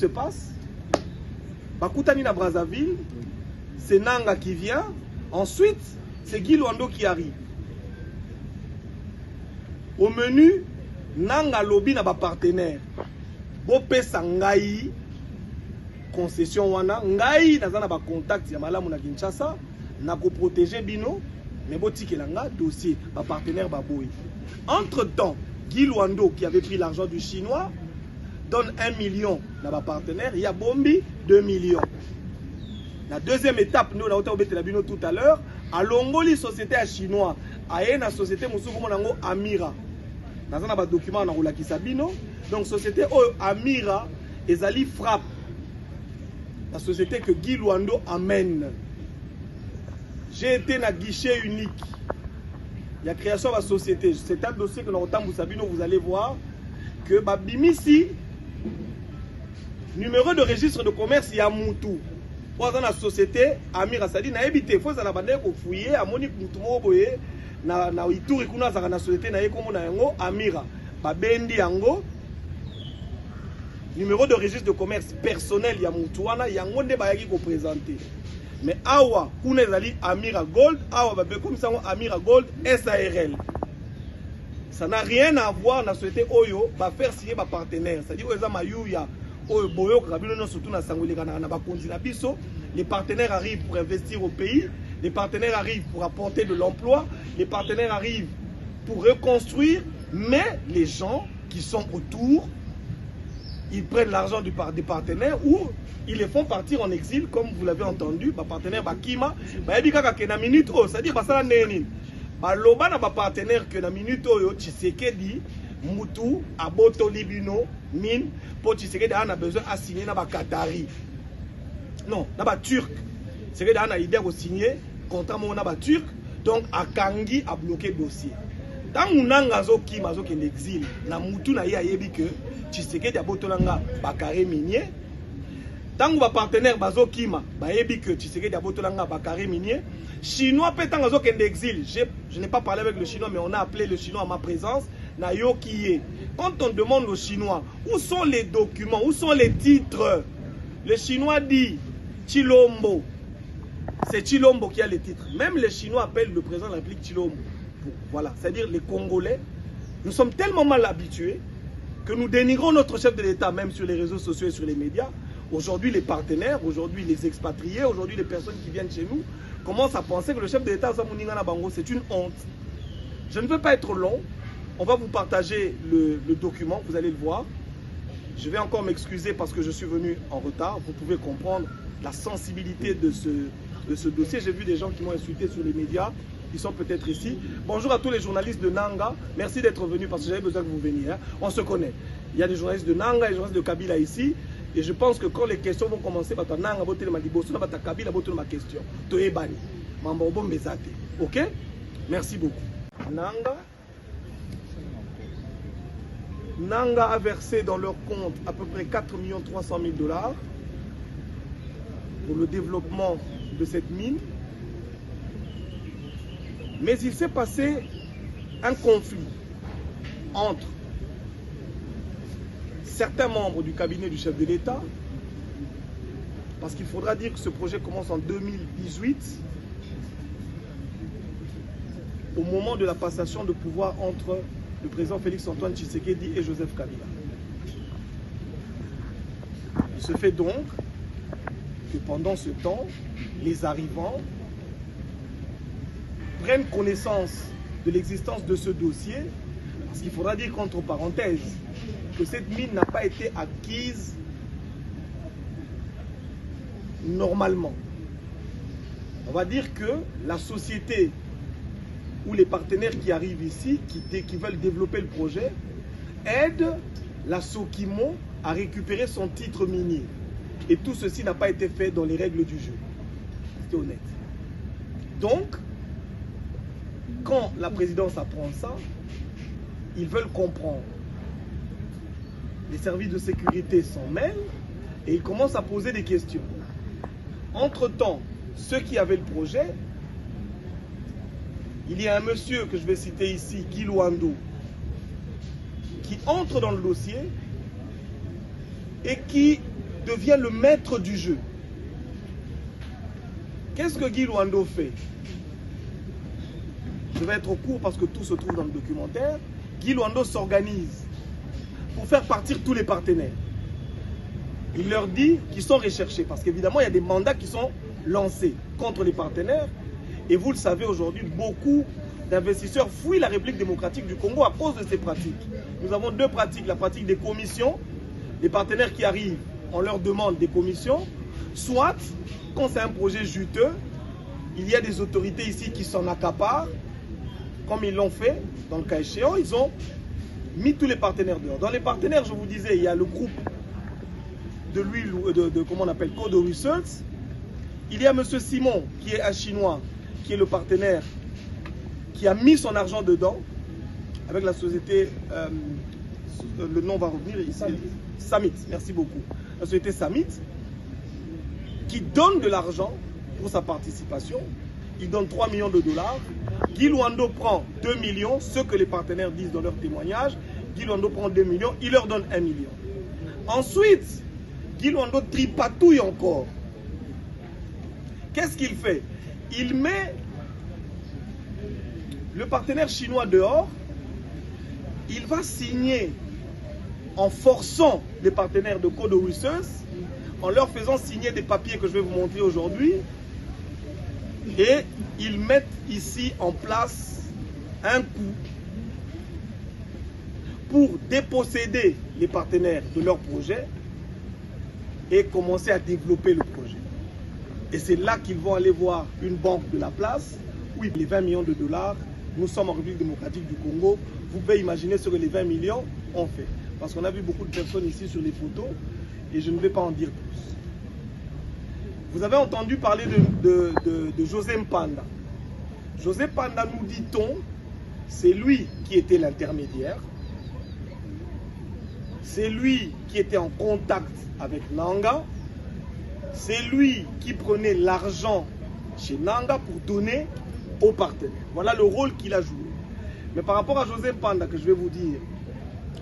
se passe. Bakoutani na Brazzaville, c'est Nanga qui vient. Ensuite, c'est Guy Luando qui arrive. Au menu, Nanga lobby na ba partenaire. Bopesa ngai concession wana, ngai nazana ba contact ya malamu na Kinshasa, na ko protéger bino, mais botikela nga dossier ba partenaire ba boy. Entre-temps, Guy Luando qui avait pris l'argent du chinois donne 1 million na ba partenaire, il y a Bombi 2 millions. La deuxième étape, nous, on a bino tout à l'heure, à Longoli, société à chinois, à une société Amira. Dans un document, on a Sabino. Donc, société Amira, Ezali frappe. La société que Guy Luando amène. J'ai été dans guichet unique. Il y a création de la société. C'est un dossier que nous avons Sabino, vous allez voir que Babimisi, numéro de registre de commerce, il y a Moutou. Dans la société, Amira Sadi n'a évité. Il faut que vous fouiller à Monique Moutumo Boye, na Ituri Kuna dans la société, na Ekomo na Yango, Amira. Babendi Yango, numéro de registre de commerce personnel, il y a Moutouana, Yango ne Bayaki ko présenter. Mais Awa, Kuna Zali Amira Gold, Awa Babé comme ça, Amira Gold, SARL. Ça n'a rien à voir dans la société Oyo, va faire signer ma partenaire. C'est-à-dire que les partenaires arrivent pour investir au pays, les partenaires arrivent pour apporter de l'emploi, les partenaires arrivent pour reconstruire, mais les gens qui sont autour, ils prennent l'argent des partenaires ou ils les font partir en exil, comme vous l'avez entendu, ma partenaire Bakima, c'est-à-dire Baloba na ba partenaire que na minute oyo Tshisekedi Moutou Aboto Libino mine pour Tshisekedi a besoin à signer na ba Qatari. Non, na ba Turc. Tshisekedi a idée de signer contrat mo na ba Turc, donc Akangi a bloqué le dossier. Dans Nanga zo ki mazo ke l'exil, na Moutou na yebi que Tshisekedi Aboto langa Bakare minier. Tant que partenaire bazo kima ba yebi que Tshisekedi Aboto langa Bakare minier. Chinois pétant en exil. Je n'ai pas parlé avec le chinois, mais on a appelé le chinois à ma présence. Quand on demande aux Chinois où sont les documents, où sont les titres, le chinois dit Chilombo. C'est Chilombo qui a les titres. Même les Chinois appellent le président de la République Chilombo. Voilà, c'est-à-dire les Congolais. Nous sommes tellement mal habitués que nous dénigrons notre chef de l'État, même sur les réseaux sociaux et sur les médias. Aujourd'hui, les partenaires, aujourd'hui les expatriés, aujourd'hui les personnes qui viennent chez nous, commence à penser que le chef de l'État, c'est une honte. Je ne veux pas être long. On va vous partager le document, vous allez le voir. Je vais encore m'excuser parce que je suis venu en retard. Vous pouvez comprendre la sensibilité de ce dossier. J'ai vu des gens qui m'ont insulté sur les médias. Ils sont peut-être ici. Bonjour à tous les journalistes de Nanga. Merci d'être venus parce que j'avais besoin que vous veniez. Hein. On se connaît. Il y a des journalistes de Nanga et des journalistes de Kabila ici. Et je pense que quand les questions vont commencer, ok? Merci beaucoup. Nanga a versé dans leur compte à peu près 4 300 000 $ pour le développement de cette mine. Mais il s'est passé un conflit entre certains membres du cabinet du chef de l'État, parce qu'il faudra dire que ce projet commence en 2018, au moment de la passation de pouvoir entre le président Félix-Antoine Tshisekedi et Joseph Kabila. Il se fait donc que pendant ce temps, les arrivants prennent connaissance de l'existence de ce dossier, parce qu'il faudra dire qu'entre parenthèses, que cette mine n'a pas été acquise normalement. On va dire que la société ou les partenaires qui arrivent ici, qui veulent développer le projet, aident la Sokimo à récupérer son titre minier. Et tout ceci n'a pas été fait dans les règles du jeu. C'est honnête. Donc, quand la présidence apprend ça, ils veulent comprendre. Les services de sécurité s'en mêlent et ils commencent à poser des questions. Entre-temps, ceux qui avaient le projet, il y a un monsieur que je vais citer ici, Guy Luando, qui entre dans le dossier et qui devient le maître du jeu. Qu'est-ce que Guy Luando fait? Je vais être court parce que tout se trouve dans le documentaire. Guy Luando s'organise pour faire partir tous les partenaires. Il leur dit qu'ils sont recherchés parce qu'évidemment, il y a des mandats qui sont lancés contre les partenaires. Et vous le savez aujourd'hui, beaucoup d'investisseurs fuient la République démocratique du Congo à cause de ces pratiques. Nous avons deux pratiques. La pratique des commissions. Les partenaires qui arrivent, on leur demande des commissions. Soit, quand c'est un projet juteux, il y a des autorités ici qui s'en accaparent. Comme ils l'ont fait, dans le cas échéant, ils ont mis tous les partenaires dehors. Dans les partenaires, je vous disais, il y a le groupe de l'huile, comment on appelle, Kodo Research. Il y a M. Simon, qui est un Chinois, qui est le partenaire, qui a mis son argent dedans, avec la société, le nom va revenir ici, Samit, merci beaucoup. La société Samit, qui donne de l'argent pour sa participation. Il donne 3 millions de dollars. Guy Luando prend 2 millions, ce que les partenaires disent dans leur témoignage. Guy Luando prend 2 millions, il leur donne 1 million. Ensuite, Guy Luando tripatouille encore. Qu'est-ce qu'il fait? Il met le partenaire chinois dehors. Il va signer en forçant les partenaires de Kodo Research, en leur faisant signer des papiers que je vais vous montrer aujourd'hui. Et ils mettent ici en place un coup pour déposséder les partenaires de leur projet et commencer à développer le projet. Et c'est là qu'ils vont aller voir une banque de la place. Oui, les 20 millions de dollars, nous sommes en République démocratique du Congo. Vous pouvez imaginer ce que les 20 millions ont fait. Parce qu'on a vu beaucoup de personnes ici sur les photos et je ne vais pas en dire plus. Vous avez entendu parler de José Mpanda. José Mpanda, nous dit-on, c'est lui qui était l'intermédiaire. C'est lui qui était en contact avec Nanga. C'est lui qui prenait l'argent chez Nanga pour donner aux partenaires. Voilà le rôle qu'il a joué. Mais par rapport à José Mpanda, que je vais vous dire,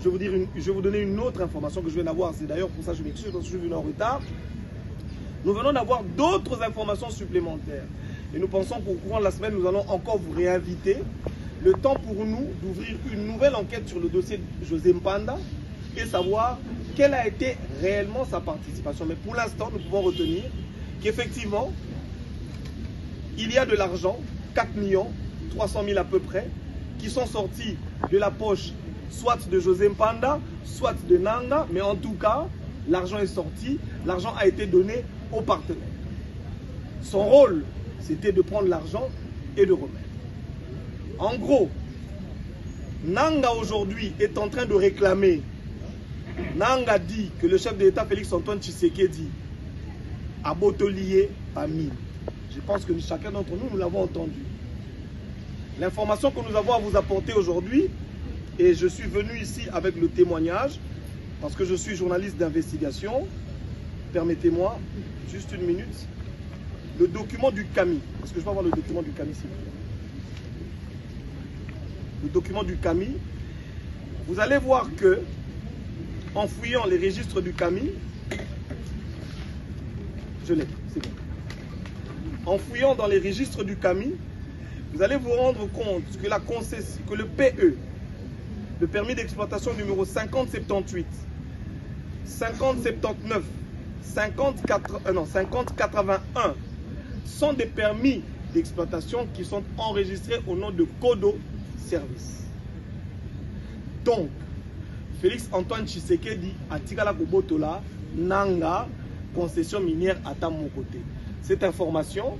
je vais vous donner une autre information que je viens d'avoir. C'est d'ailleurs pour ça que je m'excuse parce que je suis venu en retard. Nous venons d'avoir d'autres informations supplémentaires. Et nous pensons qu'au courant de la semaine, nous allons encore vous réinviter. Le temps pour nous d'ouvrir une nouvelle enquête sur le dossier de José Mpanda et savoir quelle a été réellement sa participation. Mais pour l'instant, nous pouvons retenir qu'effectivement, il y a de l'argent, 4 300 000 à peu près, qui sont sortis de la poche soit de José Mpanda, soit de Nanga, mais en tout cas, l'argent est sorti, l'argent a été donné aux partenaires. Son rôle, c'était de prendre l'argent et de remettre. En gros, Nanga aujourd'hui est en train de réclamer. Nanga dit que le chef de l'État Félix Antoine Tshisekedi a botolié à mine. Je pense que chacun d'entre nous, nous l'avons entendu. L'information que nous avons à vous apporter aujourd'hui, et je suis venu ici avec le témoignage, parce que je suis journaliste d'investigation. Permettez-moi, juste une minute. Le document du CAMI. Est-ce que je peux avoir le document du CAMI, s'il vous plaît? Le document du CAMI. Vous allez voir que, en fouillant les registres du CAMI, je l'ai, c'est bon. En fouillant dans les registres du CAMI, vous allez vous rendre compte que, que le PE, le permis d'exploitation numéro 5078, 5079, 5081 sont des permis d'exploitation qui sont enregistrés au nom de Kodo Service. Donc, Félix Antoine Tshisekedi a Tikala Kobotola, Nanga, concession minière à mon côté. Cette information,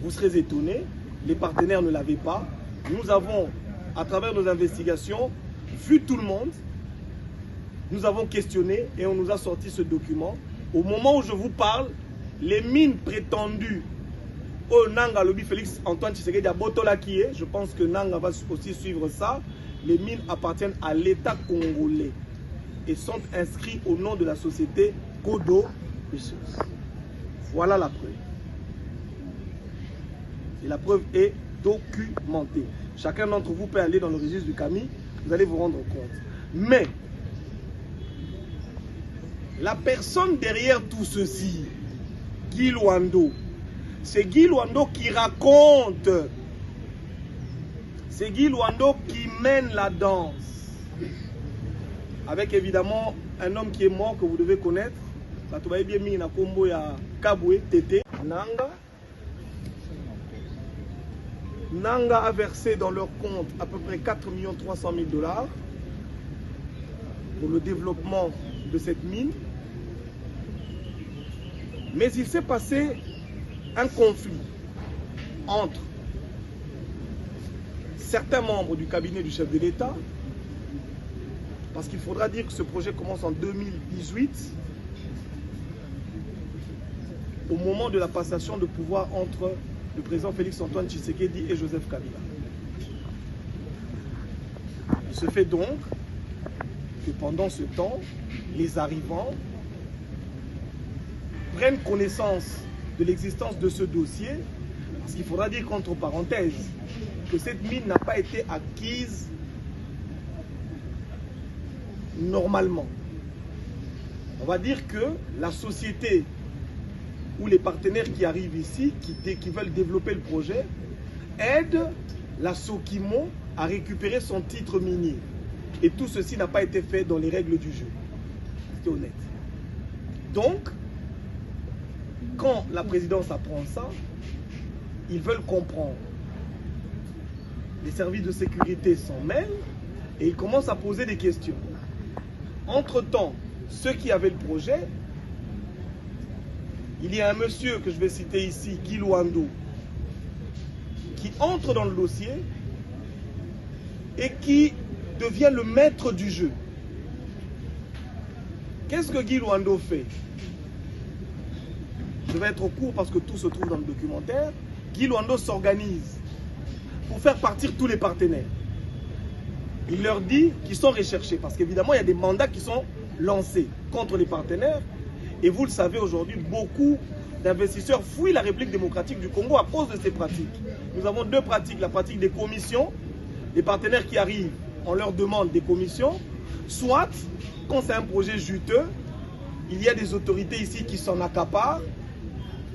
vous serez étonnés, les partenaires ne l'avaient pas. Nous avons, à travers nos investigations, vu tout le monde. Nous avons questionné et on nous a sorti ce document. Au moment où je vous parle, les mines prétendues au Nanga Lobby Félix Antoine Tshisekedi à Botola qui est, je pense que Nanga va aussi suivre ça. Les mines appartiennent à l'État congolais et sont inscrits au nom de la société Kodo Research. Voilà la preuve. Et la preuve est documentée. Chacun d'entre vous peut aller dans le registre du CAMI, vous allez vous rendre compte. Mais, La personne derrière tout ceci, Guy Luando, c'est Guy Luando qui raconte. C'est Guy Luando qui mène la danse. Avec évidemment un homme qui est mort que vous devez connaître. Bien mis na kombo ya Kabwe Tété. Nanga a versé dans leur compte à peu près 4 300 000 $ pour le développement de cette mine. Mais il s'est passé un conflit entre certains membres du cabinet du chef de l'État, parce qu'il faudra dire que ce projet commence en 2018, au moment de la passation de pouvoir entre le président Félix-Antoine Tshisekedi et Joseph Kabila. Il se fait donc que pendant ce temps, les arrivants prennent connaissance de l'existence de ce dossier, parce qu'il faudra dire qu'entre parenthèses, que cette mine n'a pas été acquise normalement. On va dire que la société ou les partenaires qui arrivent ici, qui veulent développer le projet, aident la Sokimo à récupérer son titre minier. Et tout ceci n'a pas été fait dans les règles du jeu. C'est honnête. Donc, quand la présidence apprend ça, ils veulent comprendre. Les services de sécurité s'en mêlent et ils commencent à poser des questions. Entre-temps, ceux qui avaient le projet, il y a un monsieur que je vais citer ici, Guy Luando, qui entre dans le dossier et qui devient le maître du jeu. Qu'est-ce que Guy Luando fait? Je vais être court parce que tout se trouve dans le documentaire. Guy Luando s'organise pour faire partir tous les partenaires. Il leur dit qu'ils sont recherchés parce qu'évidemment, il y a des mandats qui sont lancés contre les partenaires. Et vous le savez aujourd'hui, beaucoup d'investisseurs fuient la République démocratique du Congo à cause de ces pratiques. Nous avons deux pratiques. La pratique des commissions. Les partenaires qui arrivent, on leur demande des commissions. Soit, quand c'est un projet juteux, il y a des autorités ici qui s'en accaparent.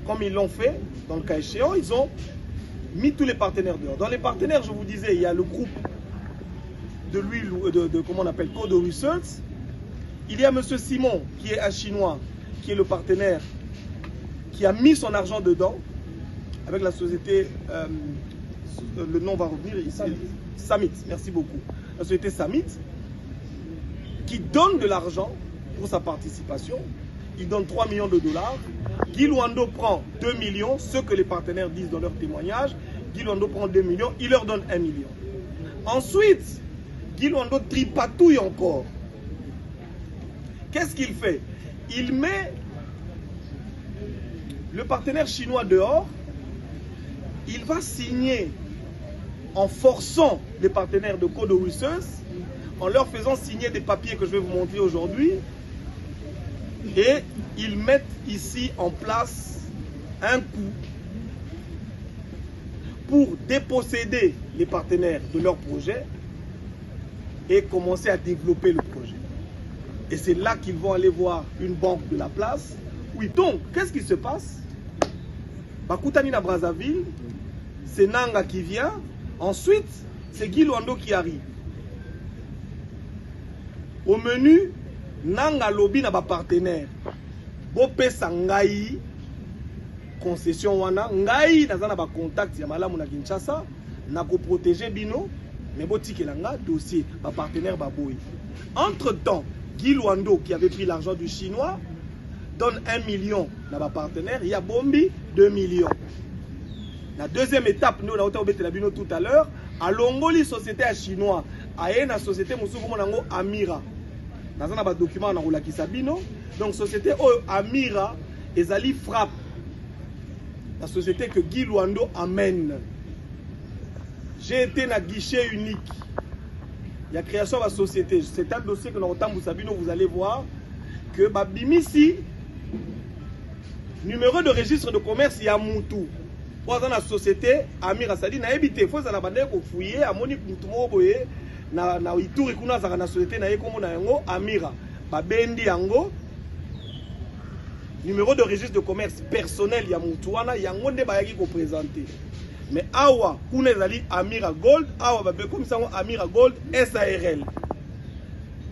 Comme ils l'ont fait, dans le cas échéant, ils ont mis tous les partenaires dehors. Dans les partenaires, je vous disais, il y a le groupe de l'huile, comment on appelle, Code Research. Il y a M. Simon, qui est un Chinois, qui est le partenaire, qui a mis son argent dedans, avec la société, le nom va revenir ici, Samit, merci beaucoup. La société Samit, qui donne de l'argent pour sa participation. Il donne 3 millions de $. Guy Luando prend 2 millions, ce que les partenaires disent dans leur témoignage. Guy Luando prend 2 millions, il leur donne 1 million. Ensuite, Guy Luando tripatouille encore. Qu'est-ce qu'il fait? Il met le partenaire chinois dehors. Il va signer en forçant les partenaires de Code Research, en leur faisant signer des papiers que je vais vous montrer aujourd'hui. Et ils mettent ici en place un coup pour déposséder les partenaires de leur projet et commencer à développer le projet. Et c'est là qu'ils vont aller voir une banque de la place. Oui, donc, qu'est-ce qui se passe? Bakutani na Brazzaville, c'est Nanga qui vient. Ensuite, c'est Guy Luando qui arrive. Au menu, Nanga lobby na ba partenaire. Bopé sangai concession wana ngai nazana ba contact ya malamu na Kinshasa na ko protéger bino mais botiki langa dossier ba partenaire ba boy. Entre-temps, Guy Luando qui avait pris l'argent du chinois donne 1 million na ba partenaire, il y a Bombi 2 millions. La deuxième étape nous na ota la bino tout à l'heure, à Longoli société à chinois, a na société musuko monango Amira. Dans un document on a Sabino, donc société Amira ezali frappe la société que Guy Luando amène. J'ai été na guichet unique. Il y a création de la société. C'est un dossier que nous avons Sabino, vous allez voir que Babimisi numéro de registre de commerce il y a Moutou. Pour dans la société Amira Sadi na habité faut la bande ko fouiller à Monique Moutou boye na ituri kuna za na société na yekomo na yango Amira babendi yango numéro de registre de commerce personnel ya mutuana yango nde bayaki ko présenter. Mais awa kuna ezali Amira Gold, awa babe comme ça Amira Gold SARL.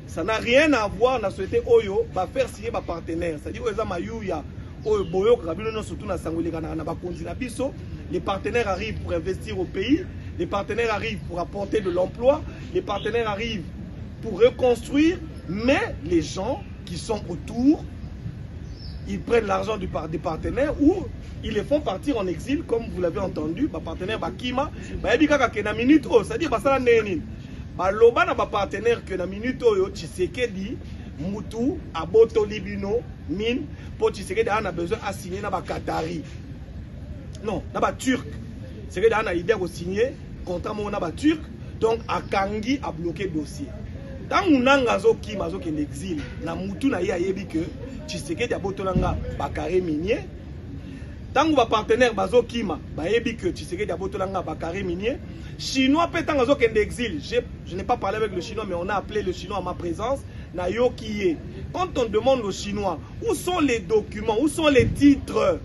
Ça n'a rien à voir na souhaité oyo ba faire signer ba partenaire. C'est-à-dire oza mayuya oyo boyo kabino no surtout na sangoleka na ba konzi na biso. Les partenaires arrivent pour investir au pays, les partenaires arrivent pour apporter de l'emploi, les partenaires arrivent pour reconstruire, mais les gens qui sont autour, ils prennent l'argent des partenaires ou ils les font partir en exil, comme vous l'avez entendu. Les partenaires, Bakima, minute, c'est-à-dire baloba na ba partenaire que na minute oyo Tshisekedi mutu aboto libino mine pour Tshisekedi a besoin à signer na ba Qatari. Non, na ba turc. Tshisekedi a idée de signer contrat mo na ba turc, donc akangi a bloqué dossier. Tant unanga zo ki mazo ke l'exil na mutu na ya yebi que Tshisekedi aboto langa bakare minier. Tant ba partenaire bazo kima ba yebi que Tshisekedi aboto langa bakare minier. Chinois pétant en exil. Je n'ai pas parlé avec le chinois, mais on a appelé le chinois à ma présence. Quand on demande aux Chinois où sont les documents, où sont les titres,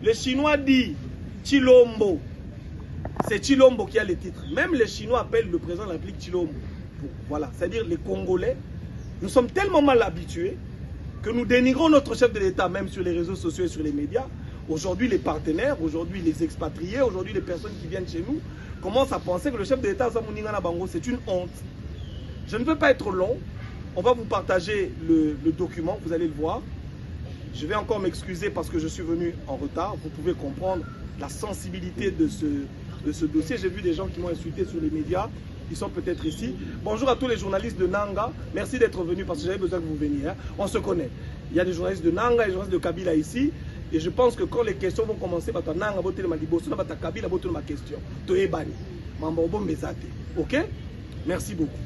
le chinois dit Chilombo. C'est Chilombo qui a les titres. Même les Chinois appellent le président de la République Chilombo. Voilà, c'est-à-dire les Congolais. Nous sommes tellement mal habitués que nous dénigrons notre chef de l'État, même sur les réseaux sociaux et sur les médias. Aujourd'hui, les partenaires, aujourd'hui les expatriés, aujourd'hui les personnes qui viennent chez nous, commencent à penser que le chef de l'État, c'est une honte. Je ne veux pas être long. On va vous partager le document, vous allez le voir. Je vais encore m'excuser parce que je suis venu en retard. Vous pouvez comprendre la sensibilité de ce dossier. J'ai vu des gens qui m'ont insulté sur les médias. Ils sont peut-être ici. Bonjour à tous les journalistes de Nanga. Merci d'être venus parce que j'avais besoin que vous veniez. Hein. On se connaît. Il y a des journalistes de Nanga et des journalistes de Kabila ici. Et je pense que quand les questions vont commencer, ok? Merci beaucoup.